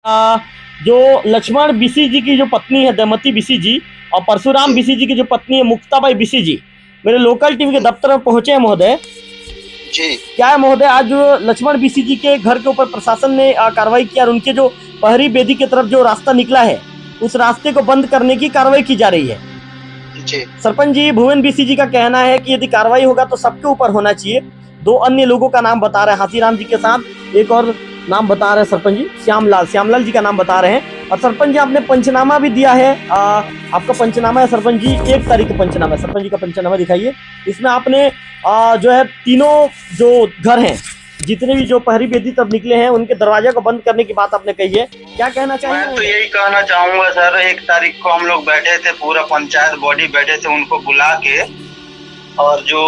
जो लक्ष्मण बीसी जी की जो पत्नी है दमयंती बीसी जी और परशुराम बीसी जी की जो पत्नी है मुक्ताबाई बीसी जी मेरे लोकल टीवी के दफ्तर में पहुंचे हैं महोदय जी। क्या है महोदय, आज जो लक्ष्मण बीसी जी के घर के ऊपर प्रशासन ने कार्रवाई किया और उनके जो पहरी बेदी की तरफ जो रास्ता निकला है उस रास्ते को बंद करने की कार्रवाई की जा रही है। जी। सरपंच जी भुवन बीसी जी का कहना है कि यदि कार्रवाई होगा तो सबके ऊपर होना चाहिए। दो अन्य लोगों का नाम बता रहे हैं, हाथीराम जी के साथ एक और नाम बता रहे हैं सरपंच जी, श्यामलाल जी का नाम बता रहे हैं। और सरपंच जी आपने पंचनामा भी दिया है, आपका पंचनामा है सरपंच जी, 1 तारीख का पंचनामा है। सरपंच जी का पंचनामा दिखाइए। इसमें आपने जो है तीनों जो घर हैं जितने भी जो पहरी बेदी तब निकले हैं उनके दरवाजे को बंद करने की बात आपने कही है, क्या कहना चाहिए? मैं तो यही कहना चाहूंगा सर, 1 तारीख को हम लोग बैठे थे, पूरा पंचायत बॉडी बैठे थे, उनको बुला के और जो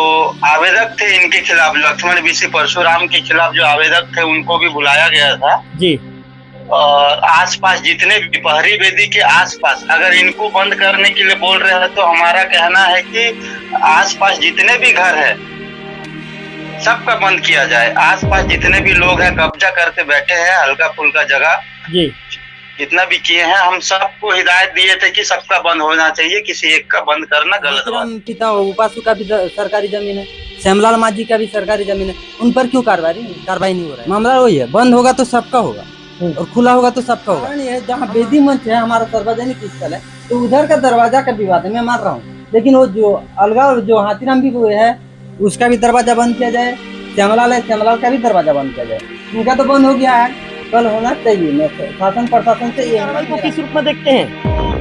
आवेदक थे इनके खिलाफ, लक्ष्मण बीसी परशुराम के खिलाफ जो आवेदक थे उनको भी बुलाया गया था जी। और आसपास जितने भी पहरी बेदी के आसपास अगर इनको बंद करने के लिए बोल रहे हैं तो हमारा कहना है कि आसपास जितने भी घर है सबका बंद किया जाए। आसपास जितने भी लोग हैं कब्जा करके बैठे हैं हल्का फुल्का जगह जी जितना भी किए हैं, हम सबको हिदायत दिए थे कि सबका बंद होना चाहिए, किसी एक का बंद करना गलत बात। पिता उपासु का भी सरकारी जमीन है, श्यामलाल माझी का भी सरकारी जमीन है, उन पर क्यों कार्रवाई नहीं हो रहा है? मामला वही है, बंद होगा तो सबका होगा और खुला होगा तो सबका होगा। जहाँ बेदी मंच है हमारा सार्वजनिक स्थल है तो उधर का दरवाजा का विवाद है, मैं मान रहा हूँ, लेकिन वो जो अलगाव जो हाथीराम भी है उसका भी दरवाजा बंद किया जाए, श्यामलाल का भी दरवाजा बंद किया जाए। उनका तो बंद हो गया है, कल होना चाहिए। मैं शासन प्रशासन से ये किस रूप में देखते हैं?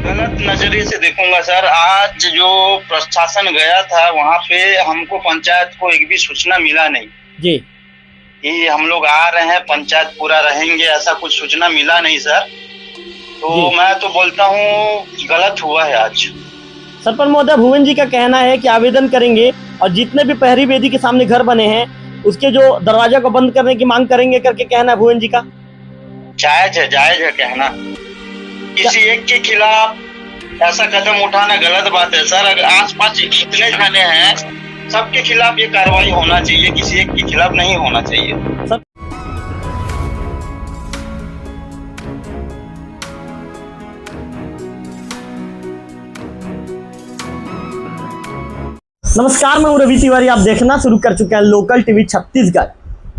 गलत नजरिए से देखूंगा सर। आज जो प्रशासन गया था वहाँ पे हमको पंचायत को एक भी सूचना मिला नहीं जी कि हम लोग आ रहे हैं, पंचायत पूरा रहेंगे, ऐसा कुछ सूचना मिला नहीं सर। तो मैं तो बोलता हूँ गलत हुआ है आज। सरपंच महोदय भुवन जी का कहना है कि आवेदन करेंगे और जितने भी पहरी बेदी के सामने घर बने हैं उसके जो दरवाजा को बंद करने की मांग करेंगे करके कहना है भुवन जी का। जायज है कहना। किसी एक के खिलाफ ऐसा कदम उठाना गलत बात है सर। अगर आसपास जितने थाने हैं सबके खिलाफ ये कार्रवाई होना चाहिए, किसी एक के खिलाफ नहीं होना चाहिए। नमस्कार, मैं हूं रवि तिवारी। आप देखना शुरू कर चुके हैं लोकल टीवी छत्तीसगढ़।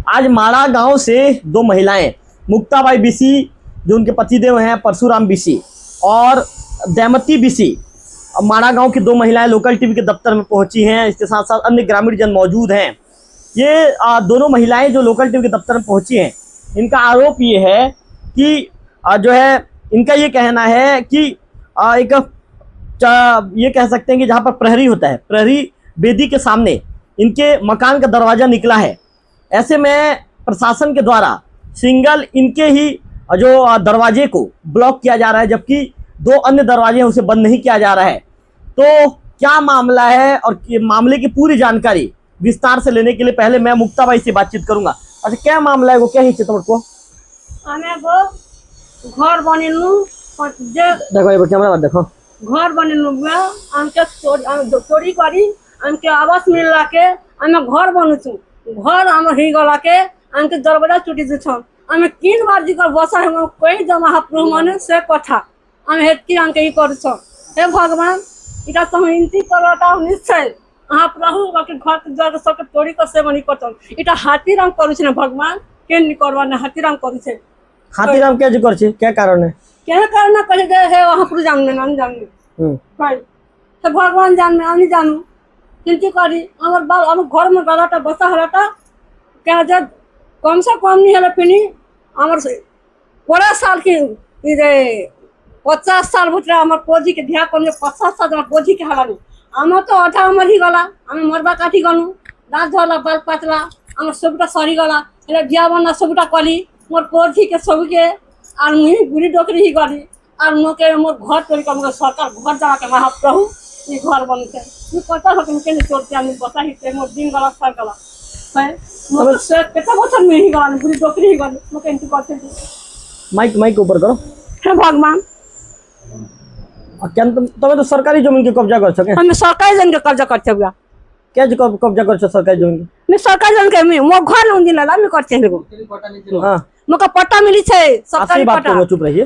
आज माड़ा गांव से 2 महिलाएं, मुक्ताबाई बीसी जो उनके पतिदेव हैं परशुराम बीसी और दमयंती बीसी, माड़ा गांव की 2 महिलाएं लोकल टीवी के दफ्तर में पहुंची हैं। इसके साथ साथ अन्य ग्रामीण जन मौजूद हैं। ये दोनों महिलाएं जो लोकल टीवी के दफ्तर में पहुंची हैं, इनका आरोप ये है कि जो है इनका ये कहना है कि ये कह सकते हैं कि जहाँ पर प्रहरी होता है, प्रहरी बेदी के सामने इनके मकान का दरवाज़ा निकला है। ऐसे में प्रशासन के द्वारा सिंगल इनके ही जो दरवाजे को ब्लॉक किया जा रहा है, जबकि 2 अन्य दरवाजे हैं उसे बंद नहीं किया जा रहा है। तो क्या मामला है और मामले की पूरी जानकारी विस्तार से लेने के लिए पहले मैं मुक्ताबाई से बातचीत करूंगा। अच्छा, क्या मामला है, वो क्या ही तुमको? घर बनेलू देखो कैमरा मत देखो। घर बनेलू हमके चोरी करी हमके आवास मिलला के हमें घर बनू घर हम ही गला के हमके दरवाजा टूटी छ हमें 3 बार जी कर बसा हम कोई जमा हप्रो माने से कथा हम हेतकी हमके ही कर छ। हे भगवान, इटा तो विनती करता निश्चय अहाँ प्रभु बाकी घर के जगह सब तोड़ी कर से बनी करत इटा हाथीराम करू छ भगवान के नि करवा ने हाथीराम करू छ। हाथीराम क्या कर छ, क्या कारण है? क्या कारण कहे गए है वहां पर जान में हम जान भाई तो भगवान जान में हम जानू चिंती करी हमर बाल हम घर में गलाटा बसा हलाटा क्या जब कम से कम नहीं हले पिनी हमर से पूरा साल की रे 50 साल भुतरा हमर पोजी के ध्यान कर 50 साल हमर पोजी के हलानी हम तो आधा हमर ही गला हम मरबा काटी गनु दांत झला बाल पातला हमर सबटा सरी गला एले बिया बना सबटा कली मोर पोजी के सब के और मुही गुड़ी डोकरी ही गली और मोके मोर घर तोड़ के हमर सरकार घर जा के महाप्रभु ये घर बनते ये पता हो कि केने चोरते हम बता ही ते मोर दिन गला सर गला है मोर से केता बचन में ही गला गुड़ी डोकरी ही गली मोके इंतु करते माइक ऊपर करो। हे भगवान, क्या तुम्हें तो सरकारी जमीन के कब्जा कर सके? हम सरकारी जमीन के कब्जा करते हुआ क्या कब्जा कर सरकारी जमीन? मैं सरकारी जमीन के मो घर उन दिन ला मैं करते हैं हाँ मका पट्टा मिली छे असली सरकारी बात पट्टा करो, चुप रहिए।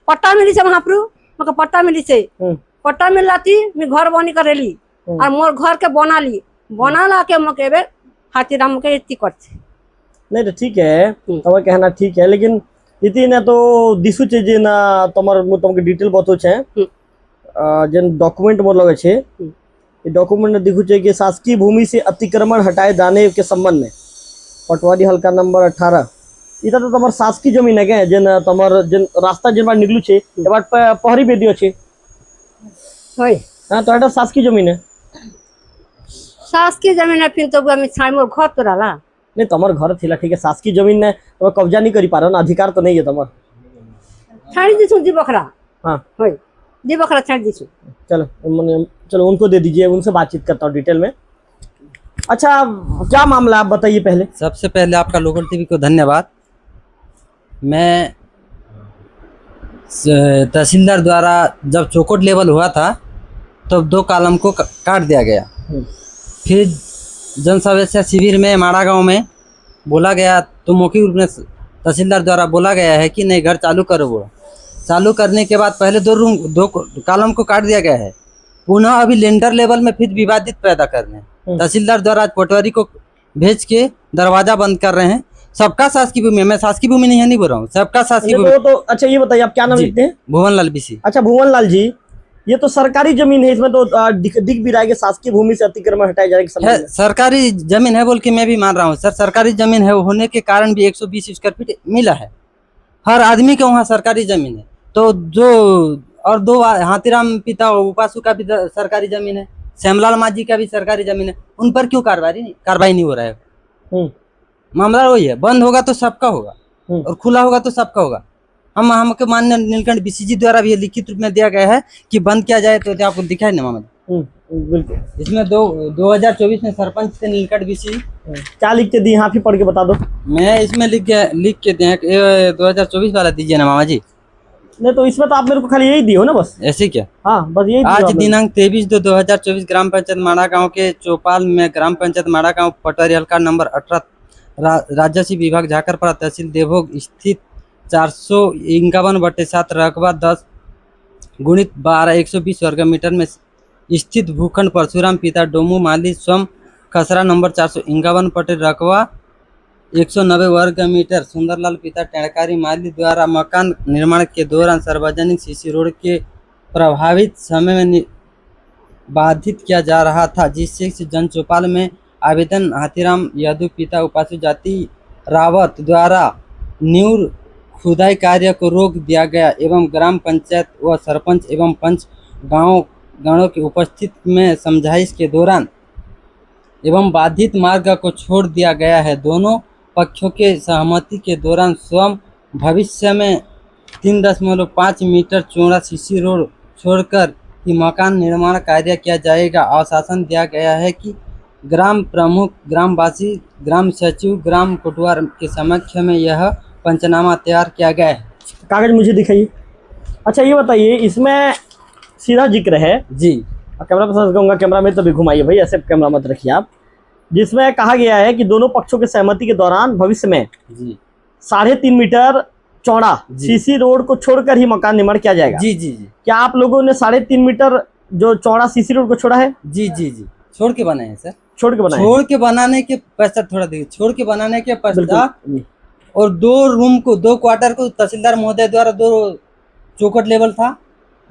पट्टा मिली छे महाप्रभु मका पट्टा मिली छे पट्टा मिललाती मैं घर बनी करेली और मोर घर के बना ला के मके बे हाथीराम के इतनी करते नहीं तो ठीक है, तुम्हारा कहना ठीक है, लेकिन इतनी ना तो दिसु चीज ना तुम्हार तुमके डिटेल बहुत छे जन डॉक्यूमेंट मोर लगे छे ये डॉक्यूमेंट में दिखु छे कि शासकीय भूमि से अतिक्रमण हटाए जाने के संबंध में पटवारी हल्का नंबर 18 इतना तो तुम्हार शासकीय जमीन है क्या जन तुम्हार जन रास्ता जन बार निकलू छे ए बार पहरी बेदियो छे होय हां तो एटा शासकीय जमीन है शासकीय जमीन है फिर तो मैं छाई मोर घर तो रहला नहीं तुम्हार घर थिला ठीक है शासकीय जमीन ने तुम कब्जा नहीं करी पा रहे ना अधिकार तो नहीं है तुम्हार छाड़ी दिसु जी बकरा हाँ होय जी बकरा छाड़ी दिसु चलो उनको दे दीजिए, उनसे बातचीत करता हूँ डिटेल में। अच्छा क्या मामला आप बताइए पहले। सबसे पहले आपका लोकल टीवी को धन्यवाद। मैं तहसीलदार द्वारा जब चौखट लेवल हुआ था तब 2 कॉलम को काट दिया गया। फिर जन समस्या शिविर में माड़ा गांव में बोला गया तो मौखिक रूप में तहसीलदार द्वारा बोला गया है कि नहीं घर चालू करो। बोला चालू करने के बाद पहले 2 कॉलम को काट दिया गया है, पुनः अभी लेंटर लेवल में फिर विवादित पैदा कर रहे हैं। तहसीलदार द्वारा आज पटवारी को भेज के दरवाजा बंद कर रहे हैं। सबका शासकीय भूमि है, मैं शासकीय भूमि नहीं बोल रहा हूँ, सबका शासकीय भूमि। तो अच्छा ये बताइए आप क्या नाम लिखते हैं। भुवन लाल बीसी। अच्छा भुवन लाल जी, ये तो सरकारी जमीन है, इसमें तो दिख भी रहा है कि शासकीय भूमि से अतिक्रमण हटाए जाने के संबंध में सरकारी जमीन है बोल के मैं भी मान रहा हूँ सर। सरकारी जमीन है होने के कारण भी 120 स्क्वायर फीट मिला है, हर आदमी के वहाँ सरकारी जमीन है। तो जो और 2 हाथीराम पिता उपासु का भी सरकारी जमीन है, श्यामलाल माझी का भी सरकारी जमीन है, उन पर क्यों कार्रवाई नहीं हो रहा है। मामला वही है, बंद होगा तो सबका होगा और खुला होगा तो सबका होगा। हमको माननीय नीलकंठ बीसीजी द्वारा भी लिखित रूप में दिया गया है कि बंद किया जाए, तो आपको दिखाई ना मामला। बिल्कुल इसमें 2024 में सरपंच से नीलकंठ बीसी क्या लिख के दी, यहाँ भी पढ़ के बता दो। मैं इसमें लिख के दिया 2024 वाला दीजिए ना मामा जी। नहीं तो इसमें तो आप मेरे को खाली यही दियो ना बस। ऐसे क्या? हाँ बस यही। आज दिनांक 23/2/2024 ग्राम पंचायत माड़ा गांव के चौपाल में ग्राम पंचायत माड़ा गांव पटवारी हल्का नंबर 18 राजस्व विभाग झाकरपाड़ा तहसील देवभोग स्थित 451/7 रकबा 10x12 120 वर्ग मीटर में स्थित भूखंड परशुराम पिता डोमू माली स्वयं खसरा नंबर 451 पटे रकबा 190 वर्ग मीटर सुंदरलाल पिता टेणकारी माली द्वारा मकान निर्माण के दौरान सार्वजनिक सीसी रोड के प्रभावित समय में बाधित किया जा रहा था, जिससे जन चौपाल में आवेदन हाथीराम यादव पिता उपासु जाति रावत द्वारा न्यूर खुदाई कार्य को रोक दिया गया एवं ग्राम पंचायत व सरपंच एवं पंच गाँवों की उपस्थिति में समझाइश के दौरान एवं बाधित मार्ग को छोड़ दिया गया है। दोनों पक्षों के सहमति के दौरान स्वयं भविष्य में 3.5 मीटर चौड़ा सीसी रोड छोड़कर ही मकान निर्माण कार्य किया जाएगा। आश्वासन दिया गया है कि ग्राम प्रमुख, ग्रामवासी, ग्राम सचिव, ग्राम कोटवार के समक्ष में यह पंचनामा तैयार किया गया है। कागज मुझे दिखाइए। अच्छा ये बताइए, इसमें सीधा जिक्र है जी, कैमरा पर कहूँगा, कैमरा में तो भी घुमाइए भाई, ऐसे कैमरा मत रखिए आप, जिसमें कहा गया है कि दोनों पक्षों के सहमति के दौरान भविष्य में जी 3.5 मीटर चौड़ा सीसी रोड को छोड़कर ही मकान निर्माण किया जाएगा। जी जी जी। क्या आप लोगों ने 3.5 मीटर जो चौड़ा सीसी रोड को छोड़ा है? जी जी जी, छोड़ के बनाए हैं सर। छोड़ के बनाए? छोड़ के बनाने के पश्चात थोड़ा देखिए, छोड़ के बनाने के पश्चात और 2 रूम को 2 क्वार्टर को तहसीलदार महोदय द्वारा 2 चौखट लेवल था,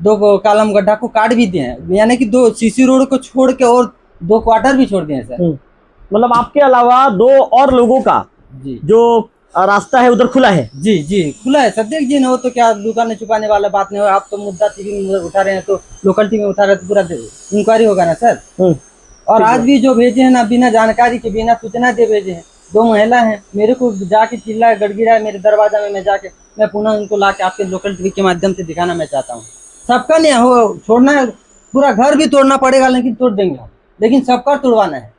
2 कॉलम गड्ढा को काट भी दिए हैं, यानी कि 2 सीसी रोड को छोड़ के और 2 क्वार्टर भी छोड़ दिए हैं सर। मतलब आपके अलावा 2 और लोगों का जी जो रास्ता है उधर खुला है? जी जी खुला है सर। देख जी, न हो तो क्या दुकान छुपाने वाला बात नहीं हो। आप तो मुद्दा टीवी में उठा रहे हैं तो लोकल टीवी में उठा रहे हैं तो पूरा इंक्वायरी होगा ना सर। और आज भी जो भेजे हैं ना, बिना जानकारी के, बिना सूचना दे भेजे हैं। 2 महिला हैं, मेरे को जाके चिल्ला गड़गिड़ा है मेरे दरवाजा में, मैं जाके मैं पुनः उनको ला के आपके लोकल टीवी के माध्यम से दिखाना मैं चाहता हूँ। सबका नहीं हो छोड़ना है, पूरा घर भी तोड़ना पड़ेगा, लेकिन तोड़ देंगे हम, लेकिन सबका तोड़वाना है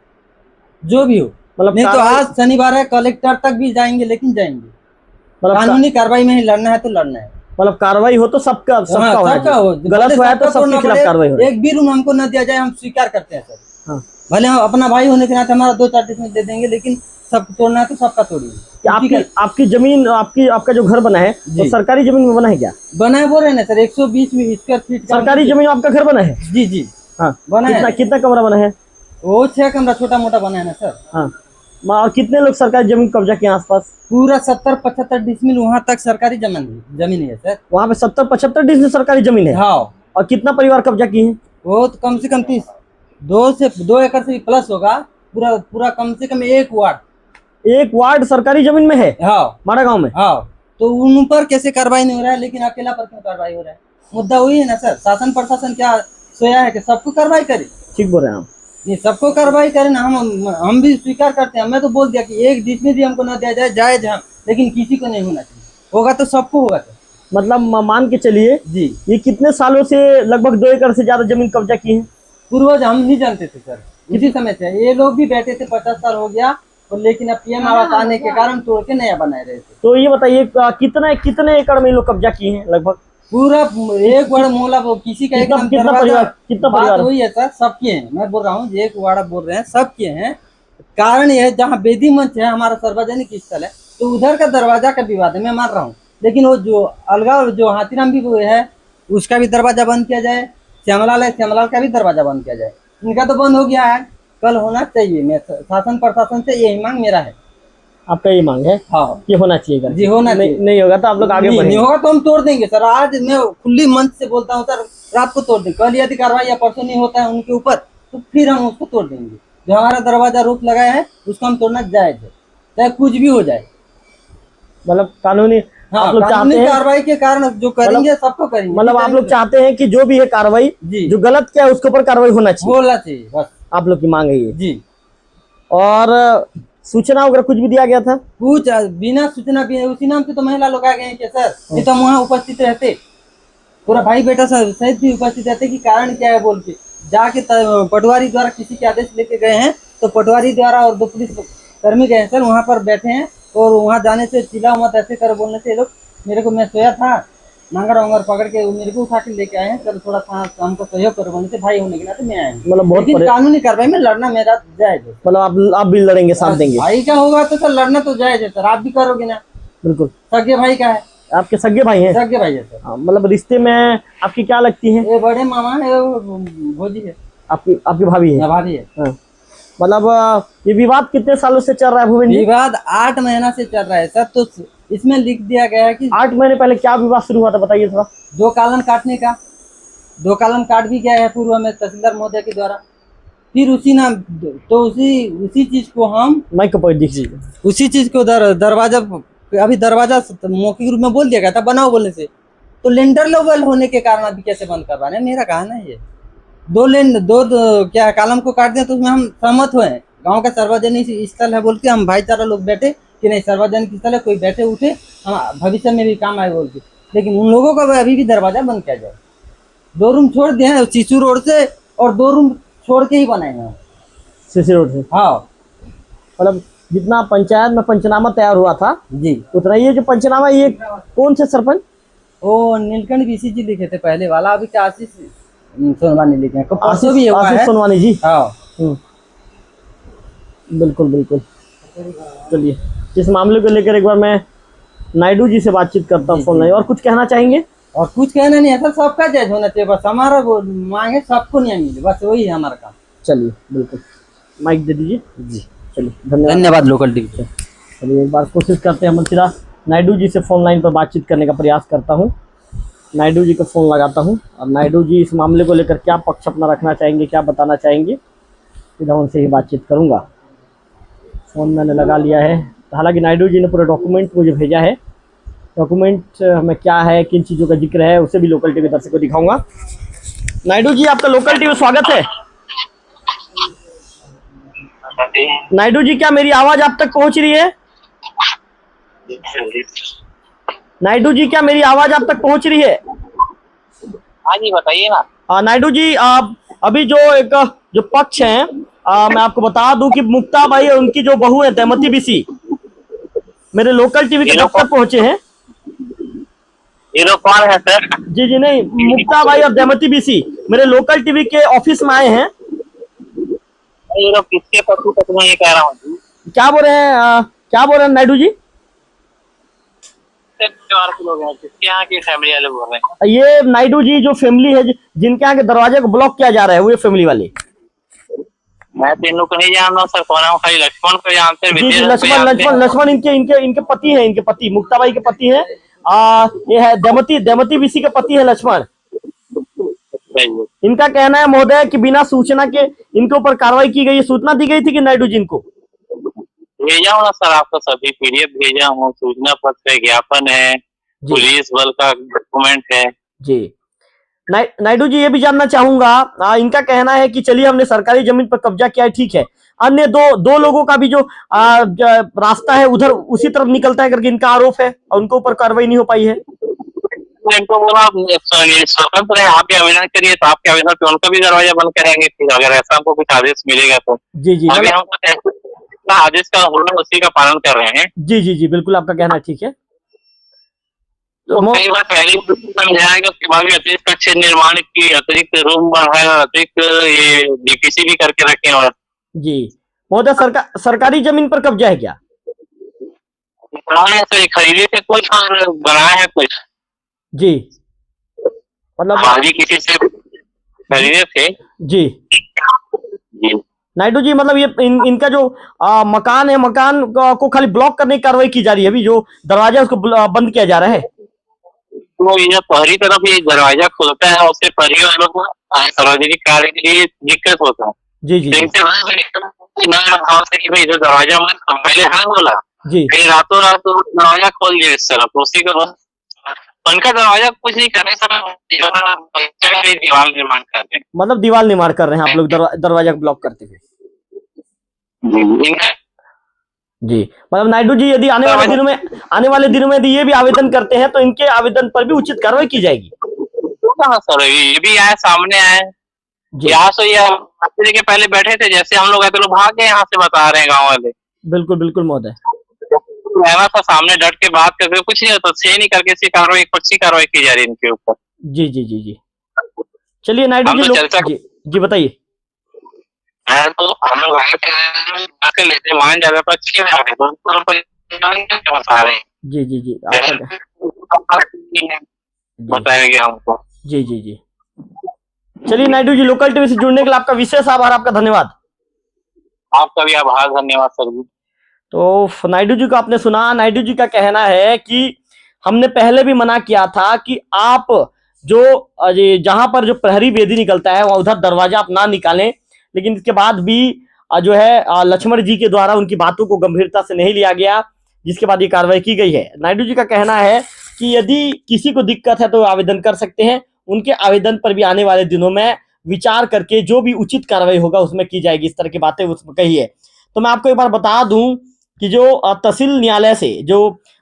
जो भी हो। मतलब नहीं तो आज शनिवार है, कलेक्टर तक भी जाएंगे, लेकिन जाएंगे। कानूनी कार्रवाई में ही लड़ना है तो लड़ना है। मतलब कार्रवाई हो तो सबका हो, गलत हुआ है तो सबके खिलाफ कार्रवाई हो। एक भी रूम हमको न दिया जाए, हम स्वीकार करते हैं सर। हाँ। भले हम अपना भाई होने के नाते हमारा 2-4 डिसमिल दे देंगे, लेकिन सब तोड़ना है तो सबका तोड़िए। कि आपकी जमीन, आपका जो घर बना है वो जी। सरकारी जमीन में बना है क्या? बना है, बोल रहे हैं ना सर, 120 स्क्वायर फीट का सरकारी जमीन में आपका घर बना है? जी जी हाँ। बना है। कितना कमरा बना है? वो 6 कमरा छोटा मोटा बना है ना सर। हाँ। और कितने लोग सरकारी जमीन कब्जा किए आसपास? पूरा 70-75 डिसमिल वहाँ तक सरकारी जमीन है सर। वहाँ पे 70-75 डिसमिल सरकारी जमीन है? हाँ। और कितना परिवार कब्जा किए हैं? वो तो कम से कम 2 एकड़ से भी प्लस होगा। पूरा कम से कम 1 वार्ड। 1 वार्ड सरकारी जमीन में है? हाँ। माड़ा गांव में? हाँ। तो उन पर कैसे कार्रवाई नहीं हो रहा है, लेकिन अकेला पर क्यों कार्रवाई हो रहा है? मुद्दा वही है ना सर, शासन प्रशासन क्या सोया है कि सबको कार्रवाई करे? ठीक बोल रहे हैं आप। ये सबको कार्रवाई करे ना। हम भी स्वीकार करते हैं। मैं तो बोल दिया कि 1 डिसमिल भी हमको न दिया जाए, जायज है, लेकिन किसी को नहीं होना चाहिए। होगा तो सबको होगा सर। मतलब मान के चलिए जी। ये कितने सालों से लगभग 2 एकड़ से ज्यादा जमीन कब्जा की है? पूर्वज हम नहीं जानते थे सर, इसी समय से ये लोग भी बैठे थे, 50 साल हो गया, और लेकिन अब पीएम आवास आने के कारण तोड़ के नया बनाए रहे थे। तो ये बताइए कितने एकड़ में ये लोग कब्जा किए हैं लगभग? पूरा 1 वाड़ा मोहल्ला, वो किसी का कितना परिवार? वही है सर, सबके हैं। मैं बोल रहा हूँ 1 वाड़ा बोल रहे हैं, सबके हैं। कारण ये है, जहाँ वेदी मंच है हमारा सार्वजनिक स्थल है, तो उधर का दरवाजा का विवाद है, मैं मान रहा हूँ। लेकिन वो जो अलगाव जो हाथीराम भी वो है, उसका भी दरवाजा बंद किया जाए। श्यामलाल है, श्यामलाल का भी दरवाजा बंद किया जाए। इनका तो बंद हो गया है, कल होना चाहिए। मैं शासन प्रशासन से यही मांग मेरा है। आपका ये मांग है? हाँ, ये होना चाहिए। जी होना चाहिए। नहीं होगा तो आप लोग आगे बढ़ेंगे? नहीं होगा तो हम तोड़ देंगे सर। आज मैं खुली मंच से बोलता हूँ सर, रात को तोड़ देंगे। कल यदि कार्रवाई या परसों नहीं होता है उनके ऊपर, तो फिर हम उसको तोड़ देंगे। जो हमारा दरवाजा रोक लगाया है उसको हम तोड़ना जायज है, चाहे कुछ भी हो जाए। मतलब कानूनी आप लोग चाहते हैं कार्रवाई के कारण जो करेंगे सबको करेंगे। मतलब आप लोग चाहते हैं कि जो भी है कार्रवाई, जो गलत क्या है उसके ऊपर कार्रवाई होना चाहिए, बस आप लोग की मांग है ये जी। और सूचना वगैरह कुछ भी दिया गया था? कुछ बिना सूचना भी उसी नाम से तो महिला लोग आ गए हैं क्या सर? नहीं तो हम वहाँ उपस्थित रहते, पूरा भाई बेटा सहित भी उपस्थित रहते कि कारण क्या है बोल के। जाके पटवारी द्वारा किसी के आदेश लेके गए हैं, तो पटवारी द्वारा और 2 पुलिस कर्मी गए हैं सर, वहाँ पर बैठे हैं। और वहाँ जाने से चिल्ला मत ऐसे कर बोलने से लोग मेरे को, मैं सोया था, नांगर वांगर पकड़ के मेरे को उठा के लेके आए हैं सर। थोड़ा सा हमको सहयोग कर बोलने से भाई होने के नाते मैं आया हूँ। मतलब बहुत कानूनी कार्रवाई में लड़ना मेरा जायज है। मतलब आप भी लड़ेंगे, साथ देंगे? भाई का होगा तो सर लड़ना तो जायज है सर, आप भी करोगे ना? बिल्कुल। सगे भाई का है? आपके सगे भाई हैं? सगे भाई है सर। मतलब रिश्ते में आपकी क्या लगती है? ये बड़े मामा है, भोजी है। आपकी भाभी है? भाभी है। मतलब ये विवाद कितने सालों से चल रहा है भूपेंद्र जी? विवाद 8 महीना से चल रहा है सर। तो इसमें लिख दिया गया है कि 8 महीने पहले क्या विवाद शुरू हुआ था, बताइए थोड़ा। 2 कालम काटने का, 2 कालम काट भी गया है पूर्व में तहसीलदार महोदय के द्वारा। फिर उसी चीज को हम उसी चीज को दरवाजा, अभी दरवाजा मौखिक रूप में बोल दिया गया था बनाओ बोलने से, तो लेंडर लेवल होने के कारण अभी कैसे बंद करवा रहे हैं? मेरा कहना है ये 2 क्या कालम को काट दें तो उसमें हम सहमत हुए हैं। गांव का सार्वजनिक स्थल है बोल के हम भाईचारा लोग बैठे कि नहीं सार्वजनिक स्थल है, कोई बैठे उठे, हम भविष्य में भी काम आए बोल के। लेकिन उन लोगों का अभी भी दरवाजा बंद किया जाए। 2 रूम छोड़ दिए हैं सीसू रोड से, और 2 रूम छोड़ के ही बनाए हैं सीसी रोड से। हाँ, मतलब जितना पंचायत में पंचनामा तैयार हुआ था जी, उतना ये जो पंचनामा, ये कौन से सरपंच? वो नीलकंठ बीसी जी लिखे थे पहले वाला, अभी क्या आशीष सोनवानी लिखे हैं। परसों भी हुआ है। आशीष सोनवानी जी। हाँ, बिल्कुल बिल्कुल। चलिए, इस मामले को लेकर एक बार मैं नायडू जी से बातचीत करता हूँ फोन लाइन। और कुछ कहना चाहेंगे? और कुछ कहना नहीं है सर, सबका जायज होना चाहिए। बस हमारा मांग है सबको न्याय मिले, बस वही है हमारा काम। चलिए, बिल्कुल। माइक दे दीजिए जी। चलिए, धन्यवाद लोकल टीवी से। चलिए, एक बार कोशिश करते हैं, मंत्रा नायडू जी से फोन लाइन पर बातचीत करने का प्रयास करता हूँ। नायडू जी को फ़ोन लगाता हूँ और नायडू जी इस मामले को लेकर क्या पक्ष अपना रखना चाहेंगे, क्या बताना चाहेंगे, सीधा उनसे ही बातचीत करूँगा। फ़ोन मैंने लगा लिया है। हालांकि नायडू जी ने पूरा डॉक्यूमेंट मुझे भेजा है। डॉक्यूमेंट में क्या है, किन चीज़ों का जिक्र है, उसे भी लोकल टीवी दर्शकों को दिखाऊंगा। नायडू जी, आपका लोकल टीवी स्वागत है। नायडू जी, क्या मेरी आवाज़ आप तक पहुँच रही है? नायडू जी, क्या मेरी आवाज़ आप तक पहुँच रही है? हाँ जी, बताइए ना। नायडू जी, आप अभी जो पक्ष हैं, मैं आपको बता दूं कि मुक्ता बाई और उनकी जो बहू है दमयंती बीसी मेरे लोकल टीवी के दफ्तर पहुंचे हैं। ये लोग कौन है सर? जी जी, नहीं, मुक्ता बाई और दमयंती बीसी मेरे लोकल टीवी के ऑफिस में आए हैं। ये लोग किसके पति तक मैं ये कह रहा हूँ क्या बोल रहे हैं क्या बोल रहे हैं नायडू जी? परिवार के लोग हैं किसके यहाँ की फैमिली वाले बोल रहे हैं। ये नायडू जी जो फैमिली है जिनके यहाँ के दरवाजे को ब्लॉक किया जा रहा है वो ये फैमिली वाले। मैं तो इन लोग को नहीं जान रहा हूँ सर, कौन है, खाली लक्ष्मण को जानते हैं। जी जी, विदेश को जानते हैं। लक्ष्मण इनके इनके इनके पति हैं, इनके पति मुक्ताबाई के पति हैं। ये है देमती विसी के पति है लक्ष्मण। इनका कहना है महोदय कि बिना सूचना के इनके ऊपर कार्रवाई की गई, सूचना दी गई थी कि नायडू जी इनको? भेजा हूँ ना सर, आपको सभी पीडीएफ भेजा हूँ, सूचना पत्र है, ज्ञापन है, पुलिस बल का डॉक्यूमेंट है जी। नायडू जी ये भी जानना चाहूंगा, इनका कहना है कि चलिए हमने सरकारी जमीन पर कब्जा किया है, ठीक है, अन्य दो लोगों का भी जो रास्ता है उधर उसी तरफ निकलता है करके इनका आरोप है और उनके ऊपर कार्रवाई नहीं हो पाई है। इनको बोला स्वतंत्र है, आप भी आवेदन करिए, तो आपके आवेदन पे उनका भी दरवाजा बंद करेंगे फिर अगर ऐसा हमको कुछ आदेश मिलेगा तो। जी जी, अभी हम आदेश का उसी का पालन कर रहे हैं। जी जी जी, बिल्कुल आपका कहना ठीक है। तो कई बार पहले समझाया गया, उसके बाद भी अतिरिक्त कक्ष निर्माण की, अतिरिक्त रूम बनाया, अतिरिक्त ये डीपीसी भी करके रखे। और जी महोदय, सरकारी जमीन पर कब्जा है क्या? खरीदे थे कुछ और बनाया है कुछ जी, मतलब हाजी किसी से खरीदे थे जी। नायडू जी मतलब ये इनका जो मकान है, मकान को खाली ब्लॉक करने की कार्रवाई की जा रही है, अभी जो दरवाजा उसको बंद किया जा रहा है। तो ये पहली तरफ ये दरवाजा खुलता है, उससे पहले लोग को सार्वजनिक कार्य के लिए दिक्कत होता है। जी जी, कि भाई जो दरवाजा पहले हाँ बोला जी, फिर रातों रात दरवाजा खोल दिया इस तरफ, उसी के बाद उनका दरवाजा कुछ नहीं करने समय दीवार निर्माण कर रहे हैं। मतलब दीवार निर्माण कर रहे हैं आप लोग दरवाजा को ब्लॉक करते हुए। जी मतलब नायडू जी यदि आने वाले दिनों में यदि ये भी आवेदन करते हैं तो इनके आवेदन पर भी उचित कार्रवाई की जाएगी। हाँ सर, ये भी आए, सामने आए, यहाँ से ये पहले बैठे थे, जैसे हम लोग आए तो लोग भाग गए यहाँ से, बता रहे हैं गाँव वाले। बिल्कुल बिल्कुल महोदय, रहना था सामने डट के बात करके, कुछ नहीं होता, से नहीं करके इसी कार्रवाई अच्छी कार्रवाई की जा रही है इनके ऊपर। जी जी जी जी, चलिए नायडू जी जी बताइए। तो हम लोग आके लेते मान ज्यादा पर अच्छी बता रहे हैं। जी जी जी, बताएंगे हमको। जी जी जी, चलिए नायडू जी, लोकल टीवी से जुड़ने के लिए आपका विशेष आभार, आपका धन्यवाद। आपका भी आभार, धन्यवाद सर जी। तो नायडू जी को आपने सुना। नायडू जी का कहना है कि हमने पहले भी मना किया था कि आप जो जहां पर जो प्रहरी वेदी निकलता है वहां उधर दरवाजा आप ना निकालें, लेकिन इसके बाद भी जो है लक्ष्मण जी के द्वारा उनकी बातों को गंभीरता से नहीं लिया गया, जिसके बाद ये कार्रवाई की गई है। नायडू जी का कहना है कि यदि किसी को दिक्कत है तो आवेदन कर सकते हैं, उनके आवेदन पर भी आने वाले दिनों में विचार करके जो भी उचित कार्रवाई होगा उसमें की जाएगी, इस तरह की बातें उसमें कही है। तो मैं आपको एक बार बता दूं कि जो तहसील न्यायालय से जो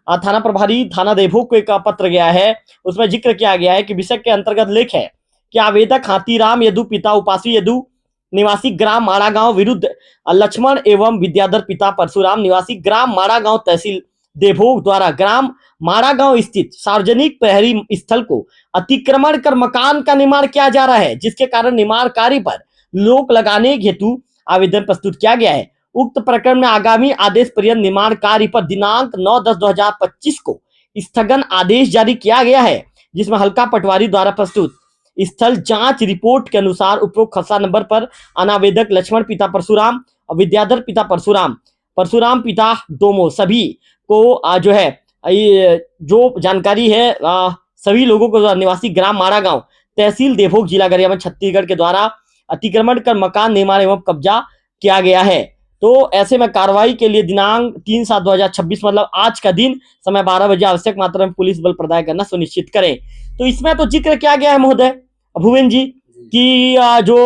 थाना प्रभारी थाना देवभोग को एक पत्र गया है, उसमें जिक्र किया गया है कि विषय के अंतर्गत लेख है कि आवेदक हाथीराम यदु पिता उपासी यदु निवासी ग्राम माड़ा गांव विरुद्ध लक्ष्मण एवं विद्याधर पिता परशुराम निवासी ग्राम माड़ा गांव तहसील देवभोग द्वारा ग्राम माड़ा गांव स्थित सार्वजनिक प्रहरी स्थल को अतिक्रमण कर मकान का निर्माण किया जा रहा है, जिसके कारण निर्माण कार्य पर रोक लगाने हेतु आवेदन प्रस्तुत किया गया है। उक्त प्रकरण में आगामी आदेश पर्यंत निर्माण कार्य पर दिनांक 9/10/2025 को स्थगन आदेश जारी किया गया है, जिसमें हल्का पटवारी द्वारा प्रस्तुत स्थल जांच रिपोर्ट के अनुसार उपरोक्त खसरा नंबर पर अनावेदक लक्ष्मण पिता परशुराम, विद्याधर पिता परशुराम पिता डोमो सभी को जो है जो जानकारी है सभी लोगों को निवासी ग्राम माड़ा गांव तहसील देवभोग जिला गरियाबंद छत्तीसगढ़ के द्वारा अतिक्रमण कर मकान निर्माण एवं कब्जा किया गया है। तो ऐसे में कार्रवाई के लिए दिनांक 3/7/2026 मतलब आज का दिन समय 12 बजे आवश्यक मात्रा में पुलिस बल प्रदान करना सुनिश्चित करें। तो इसमें तो जिक्र किया गया है महोदय भुवन जी कि जो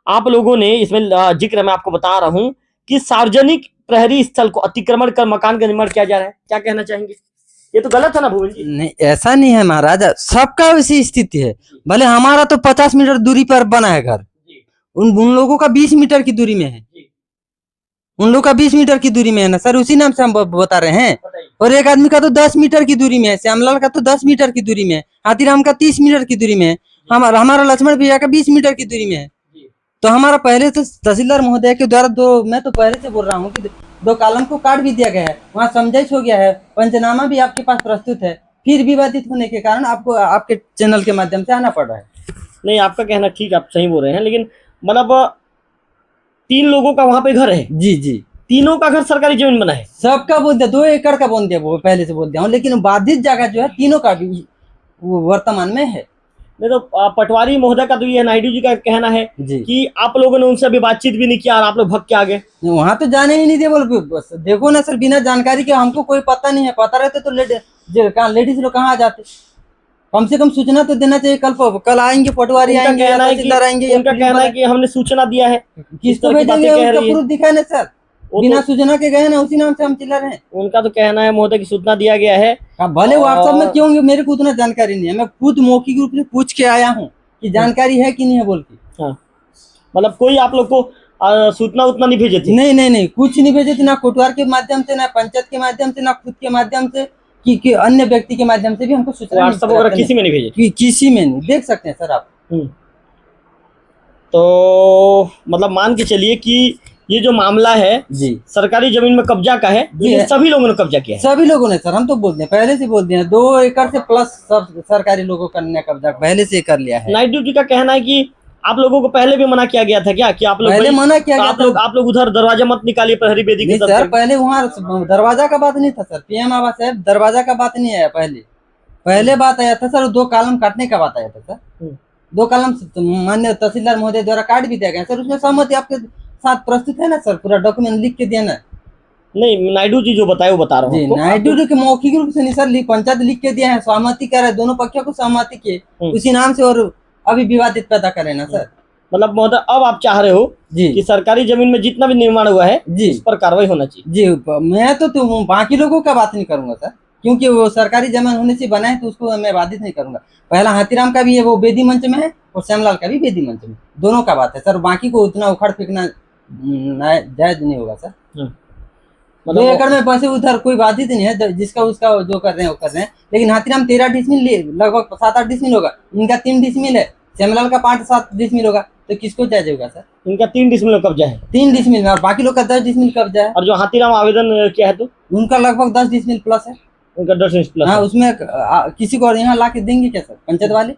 आप लोगों ने इसमें जिक्र मैं आपको बता रहा हूं कि सार्वजनिक प्रहरी स्थल को अतिक्रमण कर मकान का निर्माण किया जा रहा है, क्या कहना चाहेंगे? ये तो गलत है ना भुवन जी? नहीं, ऐसा नहीं है महाराज, सबका वैसी स्थिति है। भले हमारा तो 50 मीटर दूरी पर बना है घर, उन लोगों का 20 मीटर की दूरी में है, उन लोगों का 20 मीटर की दूरी में है ना सर, उसी नाम से हम बता रहे हैं। और एक आदमी का तो 10 मीटर की दूरी में है, श्यामलाल का तो 10 मीटर की दूरी में है, हाथीराम का 30 मीटर की दूरी में है, हमारा लक्ष्मण भैया का 20 मीटर की दूरी में है। तो हमारा पहले तो तहसीलदार महोदय के द्वारा मैं तो पहले से बोल रहा हूँ कि 2 कॉलम को काट भी दिया गया है, वहाँ समझाइश हो गया है, पंचनामा भी आपके पास प्रस्तुत है, फिर विवादित होने के कारण आपको आपके चैनल के माध्यम से आना पड़ रहा है। नहीं, आपका कहना ठीक, आप सही बोल रहे हैं, लेकिन मतलब 3 लोगों का वहाँ पे घर है। जी जी, तीनों का घर सरकारी जमीन बना है। सबका बोल दिया, 2 एकड़ का बोल दिया, वो पहले से बोल दिया हूँ, लेकिन बाधित जगह जो है तीनों का भी वो वर्तमान में है। नहीं तो पटवारी महोदय का तो ये नायडू जी का कहना है जी कि आप लोगों ने उनसे अभी बातचीत भी नहीं किया और आप लोग भग के आ गए। वहाँ तो जाने ही नहीं दिए, बोल बस देखो ना सर, बिना जानकारी के हमको कोई पता नहीं है, पता रहते तो लेडीज लोग कहाँ जाते, कम से कम सूचना तो देना चाहिए। कल आएंगे, पटवारी आएंगे, तहसीलदार आएंगे, उनका कहना है कि हमने सूचना दिया है। किसको भेजेंगे, उनका प्रूफ दिखाए ना सर, बिना सूचना के गए ना, उसी नाम से हम चिल्ला रहे हैं। उनका तो कहना है महोदय की सूचना दिया गया है। भले व्हाट्सएप में क्यों, मेरे को उतना जानकारी नहीं है, मैं खुद मौखिक रूप से पूछ के आया हूँ कि जानकारी है कि नहीं है बोल के। हाँ, मतलब कोई आप लोग को सूचना उतना नहीं भेजे थे? नहीं, कुछ नहीं भेजे थे, ना कोटवार के माध्यम से, ना पंचायत के माध्यम से, ना खुद के माध्यम से, कि अन्य व्यक्ति के माध्यम से भी हमको सूचना व्हाट्सएप वगैरह किसी में नहीं भेजे? किसी में नहीं, देख सकते हैं सर आप। तो मतलब मान के चलिए कि ये जो मामला है जी सरकारी जमीन में कब्जा का है, ये सभी लोगों ने कब्जा किया है। सभी लोगों ने सर, हम तो बोलते हैं, पहले से बोलते हैं, 2 एकड़ से प्लस सब सरकारी लोगों का कब्जा पहले से कर लिया है। नायडू जी का कहना है कि आप लोगों को पहले भी मना किया गया था क्या, कि आप लोग पहले मना किया गया, आप लोग उधर दरवाजा मत निकालिए प्रहरी बेदी के सर। पहले वहाँ दरवाजा का बात नहीं था सर, पीएम आवास है, दरवाजा का बात नहीं आया। पहले बात आया था सर, 2 कॉलम काटने का बात आया था सर। 2 कॉलम माननीय तहसीलदार महोदय द्वारा काट भी दिया गया सर, उसमें सहमति आपके साथ प्रस्तुत है ना सर, पूरा डॉक्यूमेंट लिख के दिया ना। नहीं, नायडू जी जो बताए वो बता रहा हूँ। नायडू जी के मौखिक रूप से नहीं सर, पंचायत लिख के दिया है, सहमति कर रहे हैं, दोनों पक्षों को सहमति किए उसी नाम से, और अभी विवादित पैदा करे ना सर। मतलब महोदय अब आप चाह रहे हो जी कि सरकारी जमीन में जितना भी निर्माण हुआ है जी उस पर कार्रवाई होना चाहिए। जी, मैं तो बाकी लोगों का बात नहीं करूंगा सर, क्योंकि वो सरकारी जमीन होने से बना है, तो उसको मैं बाधित नहीं करूंगा। पहला हाथीराम का भी है, वो बेदी मंच में है, और श्यामलाल का भी बेदी मंच में, दोनों का बात है सर। बाकी को उतना उखाड़ फेंकना जायज नहीं होगा सर। 2 एकड़ में बसे उधर कोई बाधित नहीं है, जिसका उसका जो कर रहे हैं वो कर रहे हैं। लेकिन हाथीराम 13 डिसमिल, लगभग 7-8 डिसमिल होगा, इनका 3 डिसमिल है, श्यामलाल का 5-7 डिसमिल होगा, तो किसको जायज होगा सर? इनका 3 डिसमिल कब्जा है, 3 डिसमिल में, और बाकी लोग का 10 डिसमिल कब्जा है। और जो हाथीराम आवेदन किया है तो उनका लगभग 10 डिसमिल प्लस है, उनका 10 डिसमिल प्लस। हाँ, उसमें किसी को और यहाँ ला के देंगे क्या सर पंचायत वाले?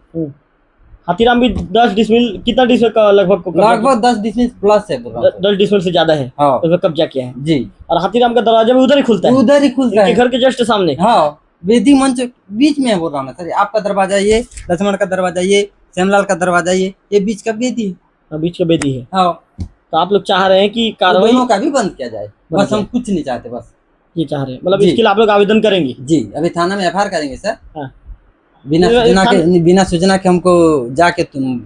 हाथीराम भी 10 डिसमिल, कितना डिसमिल का लगभग 10 डिसमिल प्लस है, 10 डिसमिल से ज्यादा है, हाँ, उसमें कब्जा किया है जी। और हाथीराम का दरवाजा भी उधर ही खुलता है, उधर ही खुलता है, घर के जस्ट सामने। हाँ, वेदी मंच बीच में है, बोल रहा हूँ सर, आपका दरवाजा ये, लक्ष्मण का दरवाजा ये, श्यामलाल का दरवाजा ये बीच का बेदी है, बीच का बेदी है। हाँ, तो आप लोग चाह रहे हैं कि कार्रवाई दोनों का भी बंद किया जाए, बस हम कुछ नहीं चाहते, बस ये चाह रहे हैं। मतलब इसके लिए आप लोग आवेदन करेंगे? जी, अभी थाना में एफआईआर करेंगे सर। हाँ। बिना सूचना के हमको जाके तुम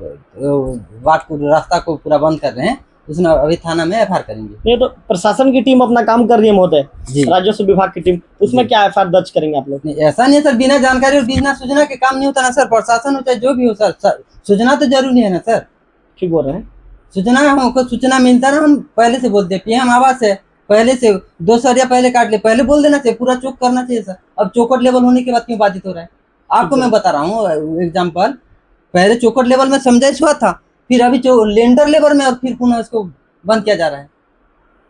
बात को, रास्ता को पूरा बंद कर रहे हैं, उसने अभी थाना में एफआईआर करेंगे। नहीं तो प्रशासन की टीम अपना काम कर रही है महोदय, राजस्व विभाग की टीम, उसमें क्या एफआईआर दर्ज करेंगे आप लोग? ऐसा नहीं है सर, बिना जानकारी और बिना सूचना के काम नहीं होता ना सर, प्रशासन हो चाहे जो भी हो सर, सूचना तो जरूरी है ना सर। ठीक बोल रहे हैं, सूचना, हमको सूचना मिलता ना, हम पहले से बोलते हैं, पीएम आवास है, पहले से 2 सरिया पहले काट ले, पहले बोल देना चाहिए, पूरा चौक करना चाहिए सर। अब चौकट लेवल होने के बाद क्यों बाधित हो रहा है? आपको मैं बता रहा हूँ एग्जाम्पल, पहले चौकट लेवल में समझाइश हुआ था, फिर अभी लेंडर लेवल में, और फिर पुनः इसको बंद किया जा रहा है।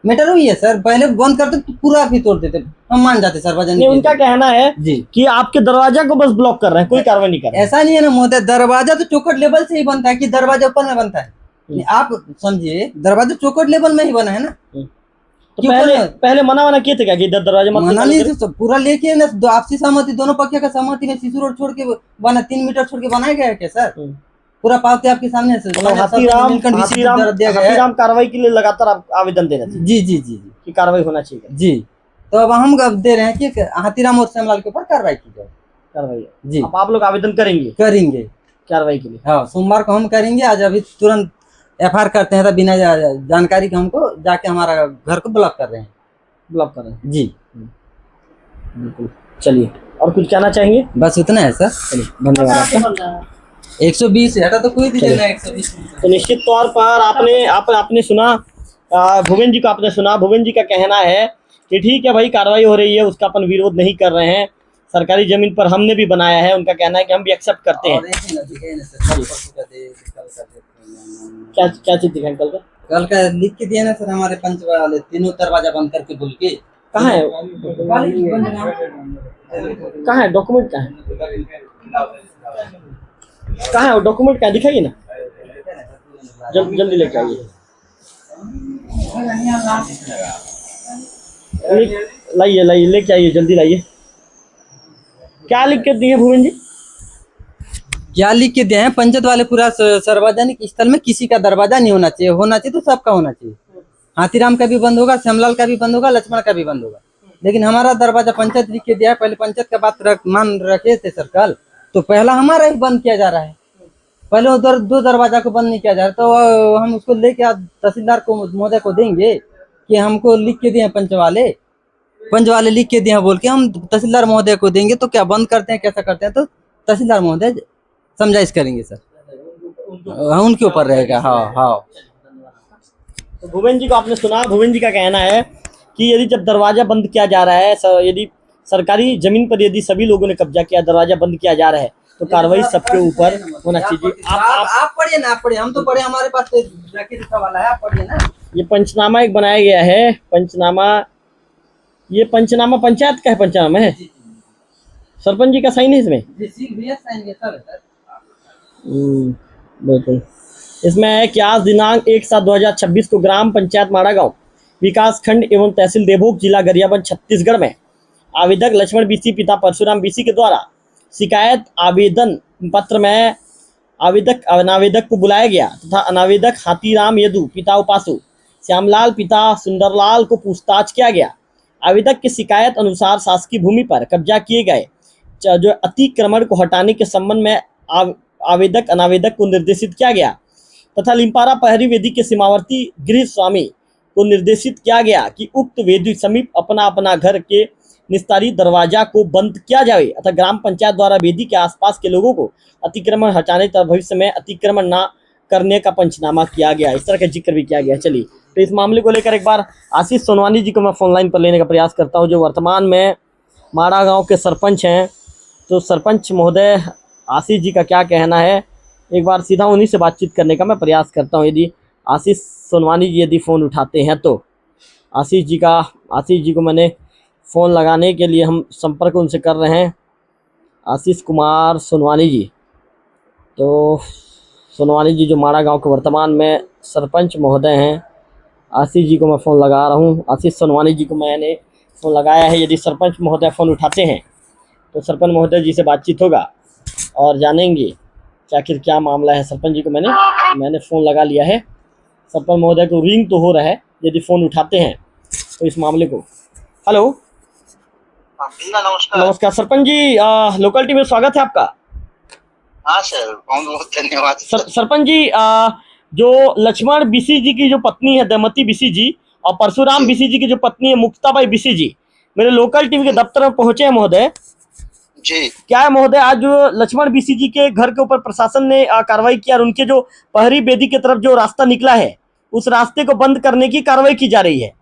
मैटर हुई है सर, पहले बंद करते तो पूरा भी तोड़ देते, हम मान जाते सर, वजन। उनका कहना है जी कि आपके दरवाजा को बस ब्लॉक कर रहे हैं, कोई कार्रवाई नहीं कर रहे। ऐसा नहीं है ना महोदय, दरवाजा तो चौकट लेवल से ही बनता है, कि दरवाजा ऊपर में बनता है? आप समझिए, दरवाजा चौकट लेवल में ही बना है ना। तो पहले मना किए थे क्या कि इधर दरवाजा मत मना नहीं, तो पूरा लेके ना, आपसी सहमति, दोनों पक्ष का सहमति में सीसू रोड छोड़ के बना, 3 मीटर छोड़ के बनाया गया है क्या सर? पूरा पावती आपके सामने से। हाथीराम कार्रवाई के लिए लगातार आवेदन दे रहे थे। जी जी जी जी, कि कार्रवाई होना चाहिए जी। तो अब हम दे रहे हैं कि हाथीराम और श्यामलाल के ऊपर कार्रवाई की जाए। कार्रवाई जी, अब आप लोग आवेदन करेंगे कार्रवाई के लिए? हाँ, सोमवार को हम करेंगे। आज अभी तुरंत एफआईआर करते हैं, तो बिना जानकारी के हमको जाके हमारा घर को ब्लॉक कर रहे हैं। जी बिल्कुल। चलिए, और कुछ कहना चाहेंगे? बस उतना है सर, चलिए, धन्यवाद आपका। 120 हटा तो कोई भी देना है 120। तो निश्चित तौर पर आपने सुना, भुवन जी को आपने सुना। भुवन जी का कहना है कि ठीक है भाई, कार्रवाई हो रही है, उसका अपन विरोध नहीं कर रहे हैं। सरकारी जमीन पर हमने भी बनाया है, उनका कहना है कि हम भी एक्सेप्ट करते हैं। क्या क्या चीज दिखाएं कल का? कल का लिख के दिया ना सर हमारे पंच वाले, तीनों दरवाजा बंद करके बोल के। कहाँ है कहाँ है डॉक्यूमेंट, कहाँ है कहाँ है वो डॉक्यूमेंट, क्या दिखाइए ना, जल्दी लेके आइए। लाइए लाइए लेके आइए, जल्दी लाइए। क्या लिख के दिए भुवन जी? क्या लिख के दिए हैं पंचायत वाले, पूरा सार्वजनिक स्थल में किसी का दरवाजा नहीं होना चाहिए, होना चाहिए तो सबका होना चाहिए। हाथीराम का भी बंद होगा, श्यामलाल का भी बंद होगा, लक्ष्मण का भी बंद होगा, लेकिन हमारा दरवाजा पंचायत लिख के दिया है। पहले पंचायत का बात मान रखे थे सर कल, तो पहला हमारा ही बंद किया जा रहा है। पहले उधर 2 दरवाजा को बंद नहीं किया जा रहा, तो हम उसको लेके तहसीलदार को महोदय को देंगे कि हमको लिख के दिए पंच वाले लिख के दिए बोल के, हम तहसीलदार महोदय को देंगे। तो क्या बंद करते हैं कैसा करते हैं तो तहसीलदार महोदय समझाइश करेंगे सर, उनके ऊपर रहेगा। हाँ हाँ। तो भुवन जी को आपने सुना, भुवन जी का कहना है कि यदि जब दरवाजा बंद किया जा रहा है, यदि सरकारी जमीन पर यदि सभी लोगों ने कब्जा किया, दरवाजा बंद किया जा रहा है, तो कार्रवाई सबके ऊपर होना चाहिए। आप पढ़िए ना, आप पढ़िए, हम तो पढ़े, हमारे पास लिखा वाला है, आप पढ़िए ना। ये पंचनामा एक बनाया गया है, पंचनामा, ये पंचनामा पंचायत का है, पंचनामा है, सरपंच जी का साइन है इसमें। बिल्कुल। इसमें है कि आज दिनांक 1/7/2026 को ग्राम पंचायत माड़ा गांव विकास खंड एवं तहसील देवभोग जिला गरियाबंद छत्तीसगढ़ में आवेदक लक्ष्मण बीसी पिता परशुराम बीसी के द्वारा शिकायत आवेदन पत्र में अनावेदक को बुलाया गया तथा अनावेदक हाथीराम यदु पिता उपासु, श्यामलाल पिता सुंदरलाल को पूछताछ किया गया। आवेदक की शिकायत अनुसार शासकीय भूमि पर कब्जा किए गए जो अतिक्रमण को हटाने के संबंध में आवेदक अनावेदक को निर्देशित किया गया तथा लिम्पारा पहरी वेदी के सीमावर्ती गृह स्वामी को निर्देशित किया गया कि उक्त वेदी समीप अपना अपना घर के निस्तारी दरवाजा को बंद किया जाए तथा ग्राम पंचायत द्वारा वेदी के आसपास के लोगों को अतिक्रमण हटाने तथा भविष्य में अतिक्रमण न करने का पंचनामा किया गया। इस तरह का जिक्र भी किया गया। चलिए, तो इस मामले को लेकर एक बार आशीष सोनवानी जी को मैं फोन लाइन पर लेने का प्रयास करता हूं, जो वर्तमान में माड़ा गांव के सरपंच हैं। तो सरपंच महोदय आशीष जी का क्या कहना है, एक बार सीधा उन्हीं से बातचीत करने का मैं प्रयास करता हूं। यदि आशीष सोनवानी जी यदि फ़ोन उठाते हैं तो आशीष जी को मैंने फ़ोन लगाने के लिए हम संपर्क उनसे कर रहे हैं, आशीष कुमार सोनवानी जी। तो सोनवानी जी जो माड़ा गांव के वर्तमान में सरपंच महोदय हैं, आशीष जी को मैं फ़ोन लगा रहा हूं। आशीष सोनवानी जी को मैंने फ़ोन लगाया है। यदि सरपंच महोदय फ़ोन उठाते हैं तो सरपंच महोदय जी से बातचीत होगा और जानेंगे कि आखिर क्या मामला है। सरपंच जी को मैंने फ़ोन लगा लिया है, सरपंच महोदय को रिंग तो हो रहा है, यदि फ़ोन उठाते हैं तो इस मामले को। हेलो, नमस्कार सरपंच जी, लोकल टीवी में स्वागत है आपका। हाँ सर, बहुत बहुत धन्यवाद। सरपंच जी, जो लक्ष्मण बीसी जी की जो पत्नी है दमयंती बीसी जी और परशुराम बीसी जी की जो पत्नी है मुक्ताबाई बीसी जी मेरे लोकल टीवी के दफ्तर में पहुंचे हैं महोदय जी। क्या है महोदय, आज जो लक्ष्मण बीसी जी के घर के ऊपर प्रशासन ने कार्रवाई किया और उनके जो पहरी बेदी की तरफ जो रास्ता निकला है उस रास्ते को बंद करने की कार्रवाई की जा रही है।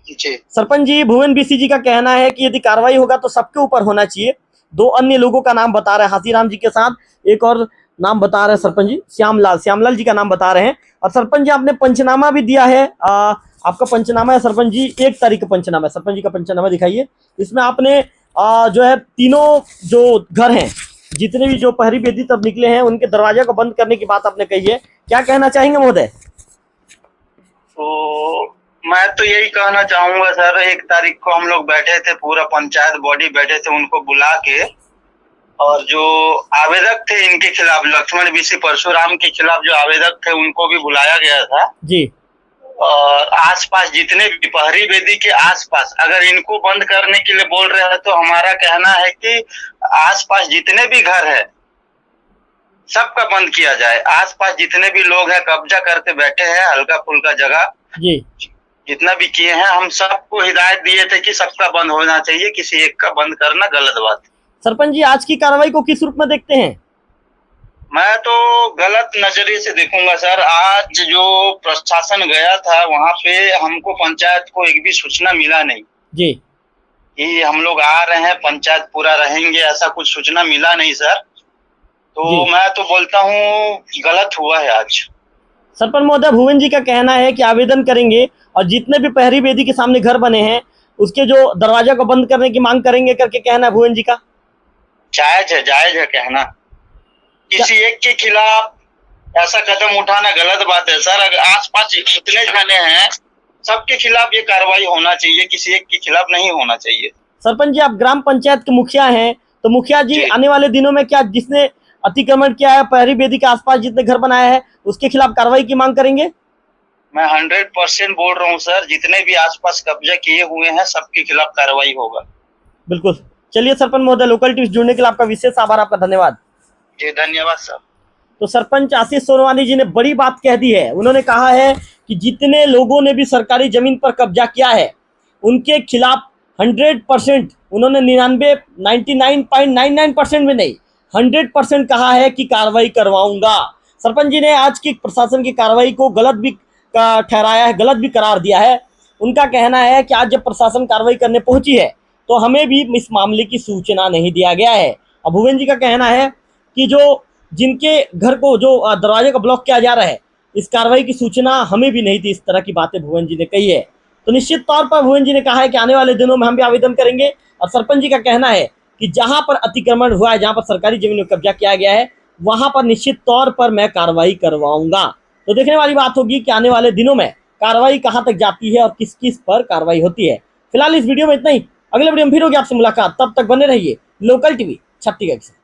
जी सरपंच जी, भुवन बीसी जी का कहना है कि यदि कार्रवाई होगा तो सबके ऊपर होना चाहिए। 2 अन्य लोगों का नाम बता रहे हैं, हाथीराम जी के साथ एक और नाम बता रहे हैं सरपंच जी, श्यामलाल जी का नाम बता रहे हैं। और सरपंच जी आपने पंचनामा भी दिया है, आपका पंचनामा है सरपंच जी, 1 तारीख का पंचनामा है। सरपंच जी का पंचनामा दिखाइए। इसमें आपने जो है तीनों जो घर हैं, जितने भी जो पहरी बेदी तब निकले हैं, उनके दरवाजे को बंद करने की बात आपने कही है। क्या कहना चाहेंगे महोदय? तो मैं तो यही कहना चाहूंगा सर, 1 तारीख को हम लोग बैठे थे, पूरा पंचायत बॉडी बैठे थे, उनको बुला के, और जो आवेदक थे इनके खिलाफ, लक्ष्मण बीसी परशुराम के खिलाफ जो आवेदक थे उनको भी बुलाया गया था जी। और आसपास जितने भी पहरी बेदी के आसपास अगर इनको बंद करने के लिए बोल रहे हैं तो हमारा कहना है कि आसपास जितने भी घर है सबका बंद किया जाए। आसपास जितने भी लोग हैं कब्जा करके बैठे हैं, हल्का फुल्का जगह जी जितना भी किए हैं, हम सबको हिदायत दिए थे कि सबका बंद होना चाहिए, किसी एक का बंद करना गलत बात। सरपंच जी, आज की कार्रवाई को किस रूप में देखते हैं? मैं तो गलत नजरिए से देखूंगा सर। आज जो प्रशासन गया था वहां पे हमको पंचायत को एक भी सूचना मिला नहीं जी। कि हम लोग आ रहे हैं, पंचायत पूरा रहेंगे, ऐसा कुछ सूचना मिला नहीं सर। तो जी। मैं तो बोलता हूँ गलत हुआ है आज। सरपंच महोदय, भुवन जी का कहना है कि आवेदन करेंगे और जितने भी पहरी बेदी के सामने घर बने हैं उसके जो दरवाजा को बंद करने की मांग करेंगे करके कहना है भुवन जी का। जायज है कहना। किसी एक के खिलाफ ऐसा कदम उठाना गलत बात है सर। अगर आसपास जितने जने हैं सबके खिलाफ ये कार्रवाई होना चाहिए, किसी एक के खिलाफ नहीं होना चाहिए। सरपंच जी, आप ग्राम पंचायत के मुखिया हैं, तो मुखिया जी जी। आने वाले दिनों में क्या जिसने अतिक्रमण किया है, पहरी बेदी के आसपास जितने घर बनाए हैं उसके खिलाफ कार्रवाई की मांग करेंगे? मैं 100% बोल रहा हूँ सर, जितने भी आसपास कब्जा किए हुए हैं सबके खिलाफ कार्रवाई होगा। बिल्कुल। चलिए सरपंच महोदय, लोकल टीवी जुड़ने के लिए आपका विशेष आभार, आपका धन्यवाद। जी धन्यवाद सर। तो सरपंच आशीष सोनवानी जी ने बड़ी बात कह दी है। उन्होंने कहा है कि जितने लोगों ने भी सरकारी जमीन पर कब्जा किया है उनके खिलाफ 100%, उन्होंने 99.99% में नहीं 100% कहा है कि कार्रवाई करवाऊंगा। सरपंच जी ने आज की प्रशासन की कार्रवाई को गलत भी ठहराया है, गलत भी करार दिया है। उनका कहना है कि आज जब प्रशासन कार्रवाई करने पहुंची है तो हमें भी इस मामले की सूचना नहीं दिया गया है। अब भुवन जी का कहना है कि जो जिनके घर को जो दरवाजे का ब्लॉक किया जा रहा है इस कार्रवाई की सूचना हमें भी नहीं थी। इस तरह की बातें भुवन जी ने कही है। तो निश्चित तौर पर भुवन जी ने कहा है कि आने वाले दिनों में हम भी आवेदन करेंगे। और सरपंच जी का कहना है कि जहां पर अतिक्रमण हुआ है, जहां पर सरकारी जमीन पर कब्जा किया गया है, वहां पर निश्चित तौर पर मैं कार्रवाई करवाऊंगा। तो देखने वाली बात होगी कि आने वाले दिनों में कार्रवाई कहां तक जाती है और किस किस पर कार्रवाई होती है। फिलहाल इस वीडियो में इतना ही। अगले वीडियो में फिर होगी आपसे मुलाकात। तब तक बने रहिए लोकल टीवी छत्तीसगढ़ से।